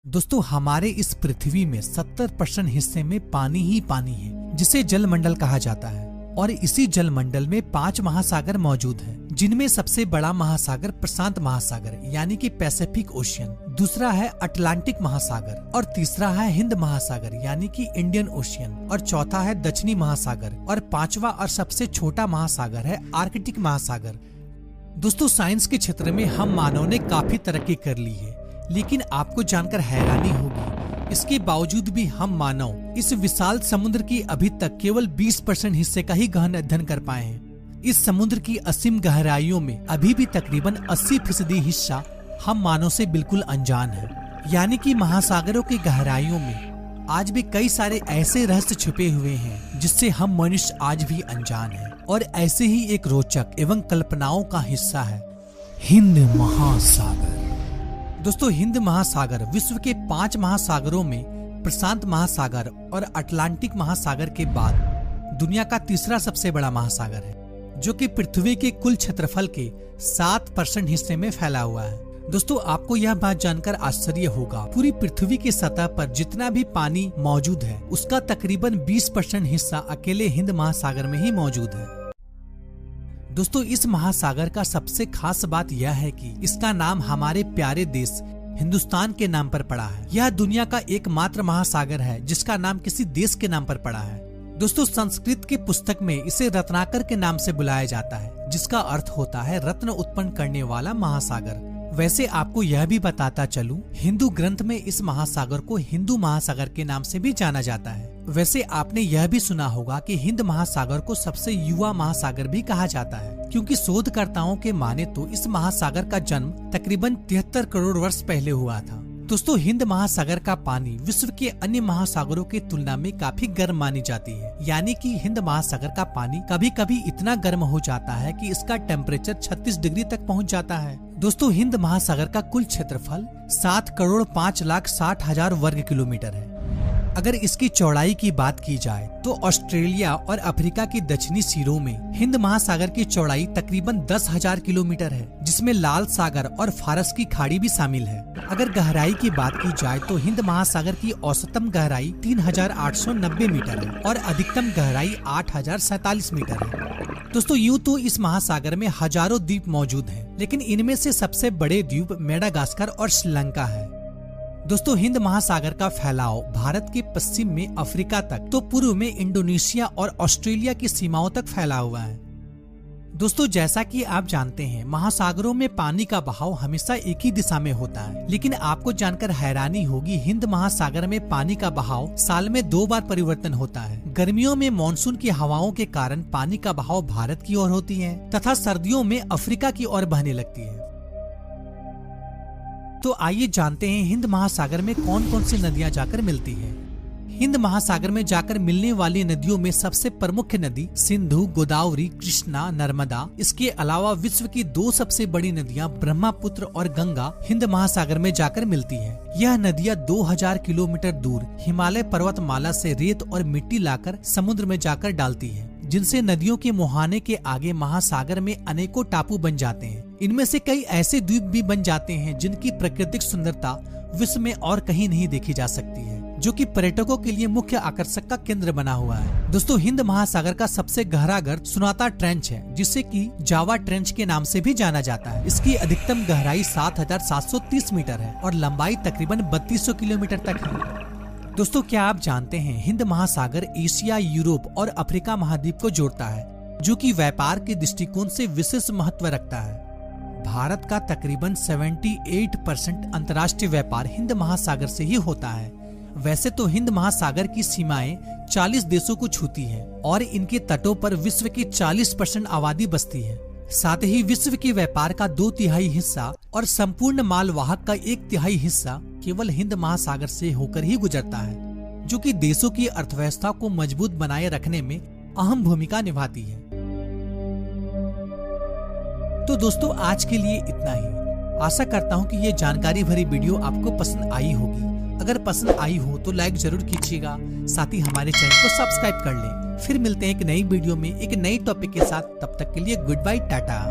दोस्तों हमारे इस पृथ्वी में 70% हिस्से में पानी ही पानी है, जिसे जलमंडल कहा जाता है। और इसी जलमंडल में 5 महासागर मौजूद हैं, जिनमें सबसे बड़ा महासागर प्रशांत महासागर यानी कि पैसिफिक ओशियन, दूसरा है अटलांटिक महासागर और तीसरा है हिंद महासागर यानी कि इंडियन ओशियन और चौथा है दक्षिणी महासागर और पांचवा और सबसे छोटा महासागर है आर्कटिक महासागर। दोस्तों साइंस के क्षेत्र में हम मानव ने काफी तरक्की कर ली है, लेकिन आपको जानकर हैरानी होगी, इसके बावजूद भी हम मानव इस विशाल समुद्र की अभी तक केवल 20% हिस्से का ही गहन अध्ययन कर पाए हैं। इस समुद्र की असीम गहराइयों में अभी भी तकरीबन 80% हिस्सा हम मानव से बिल्कुल अनजान है। यानी कि महासागरों की गहराइयों में आज भी कई सारे ऐसे रहस्य छुपे हुए हैं जिससे हम मनुष्य आज भी अनजान है। और ऐसे ही एक रोचक एवं कल्पनाओं का हिस्सा है हिंद महासागर। दोस्तों हिंद महासागर विश्व के 5 महासागरों में प्रशांत महासागर और अटलांटिक महासागर के बाद दुनिया का तीसरा सबसे बड़ा महासागर है, जो कि पृथ्वी के कुल क्षेत्रफल के 7% हिस्से में फैला हुआ है। दोस्तों आपको यह बात जानकर आश्चर्य होगा, पूरी पृथ्वी की सतह पर जितना भी पानी मौजूद है उसका तकरीबन 20% हिस्सा अकेले हिंद महासागर में ही मौजूद है। दोस्तों इस महासागर का सबसे खास बात यह है कि इसका नाम हमारे प्यारे देश हिंदुस्तान के नाम पर पड़ा है। यह दुनिया का एकमात्र महासागर है जिसका नाम किसी देश के नाम पर पड़ा है। दोस्तों संस्कृत की पुस्तक में इसे रत्नाकर के नाम से बुलाया जाता है, जिसका अर्थ होता है रत्न उत्पन्न करने वाला महासागर। वैसे आपको यह भी बताता चलूं, हिंदू ग्रंथ में इस महासागर को हिंदू महासागर के नाम से भी जाना जाता है। वैसे आपने यह भी सुना होगा कि हिंद महासागर को सबसे युवा महासागर भी कहा जाता है, क्योंकि शोधकर्ताओं के माने तो इस महासागर का जन्म तकरीबन 73 करोड़ वर्ष पहले हुआ था। दोस्तों हिंद महासागर का पानी विश्व के अन्य महासागरों की तुलना में काफी गर्म मानी जाती है। यानी कि हिंद महासागर का पानी कभी कभी इतना गर्म हो जाता है कि इसका टेम्परेचर 36 डिग्री तक पहुंच जाता है। दोस्तों हिंद महासागर का कुल क्षेत्रफल 7,05,60,000 वर्ग किलोमीटर है। अगर इसकी चौड़ाई की बात की जाए तो ऑस्ट्रेलिया और अफ्रीका की दक्षिणी सिरों में हिंद महासागर की चौड़ाई तकरीबन 10,000 किलोमीटर है, जिसमें लाल सागर और फारस की खाड़ी भी शामिल है। अगर गहराई की बात की जाए तो हिंद महासागर की औसतम गहराई 3,890 मीटर है और अधिकतम गहराई 8,047 मीटर है। दोस्तों यूँ तो इस महासागर में हजारों द्वीप मौजूद हैं, लेकिन इनमें से सबसे बड़े द्वीप मेडागास्कर और श्रीलंका है। दोस्तों हिंद महासागर का फैलाव भारत के पश्चिम में अफ्रीका तक, तो पूर्व में इंडोनेशिया और ऑस्ट्रेलिया की सीमाओं तक फैला हुआ है। दोस्तों जैसा कि आप जानते हैं, महासागरों में पानी का बहाव हमेशा एक ही दिशा में होता है, लेकिन आपको जानकर हैरानी होगी, हिंद महासागर में पानी का बहाव साल में 2 बार परिवर्तन होता है। गर्मियों में मानसून की हवाओं के कारण पानी का बहाव भारत की ओर होती है तथा सर्दियों में अफ्रीका की ओर बहने लगती है। तो आइए जानते हैं हिंद महासागर में कौन कौन सी नदियां जाकर मिलती हैं। हिंद महासागर में जाकर मिलने वाली नदियों में सबसे प्रमुख नदी सिंधु, गोदावरी, कृष्णा, नर्मदा। इसके अलावा विश्व की 2 सबसे बड़ी नदियां ब्रह्मपुत्र और गंगा हिंद महासागर में जाकर मिलती हैं। यह नदियां 2000 किलोमीटर दूर हिमालय पर्वतमाला से रेत और मिट्टी लाकर समुद्र में जाकर डालती है, जिनसे नदियों के मुहाने के आगे महासागर में अनेकों टापू बन जाते हैं। इनमें से कई ऐसे द्वीप भी बन जाते हैं जिनकी प्राकृतिक सुंदरता विश्व में और कहीं नहीं देखी जा सकती है, जो कि पर्यटकों के लिए मुख्य आकर्षक का केंद्र बना हुआ है। दोस्तों हिंद महासागर का सबसे गहरा गर्त सुनाता ट्रेंच है, जिसे कि जावा ट्रेंच के नाम से भी जाना जाता है। इसकी अधिकतम गहराई 7,730 मीटर है और लंबाई तकरीबन 3200 किलोमीटर तक है। दोस्तों क्या आप जानते हैं, हिंद महासागर एशिया, यूरोप और अफ्रीका महाद्वीप को जोड़ता है, जो कि व्यापार के दृष्टिकोण से विशेष महत्व रखता है। भारत का तकरीबन 78% अंतर्राष्ट्रीय व्यापार हिंद महासागर से ही होता है। वैसे तो हिंद महासागर की सीमाएं 40 देशों को छूती है और इनके तटों पर विश्व की 40% आबादी बसती है। साथ ही विश्व के व्यापार का 2/3 हिस्सा और संपूर्ण मालवाहक का 1/3 हिस्सा केवल हिंद महासागर से होकर ही गुजरता है, जो कि देशों की अर्थव्यवस्था को मजबूत बनाए रखने में अहम भूमिका निभाती है। तो दोस्तों आज के लिए इतना ही। आशा करता हूँ कि ये जानकारी भरी वीडियो आपको पसंद आई होगी। अगर पसंद आई हो तो लाइक जरूर कीजिएगा, साथ ही हमारे चैनल को सब्सक्राइब कर लें। फिर मिलते हैं एक नई वीडियो में एक नई टॉपिक के साथ। तब तक के लिए गुड बाय, टाटा।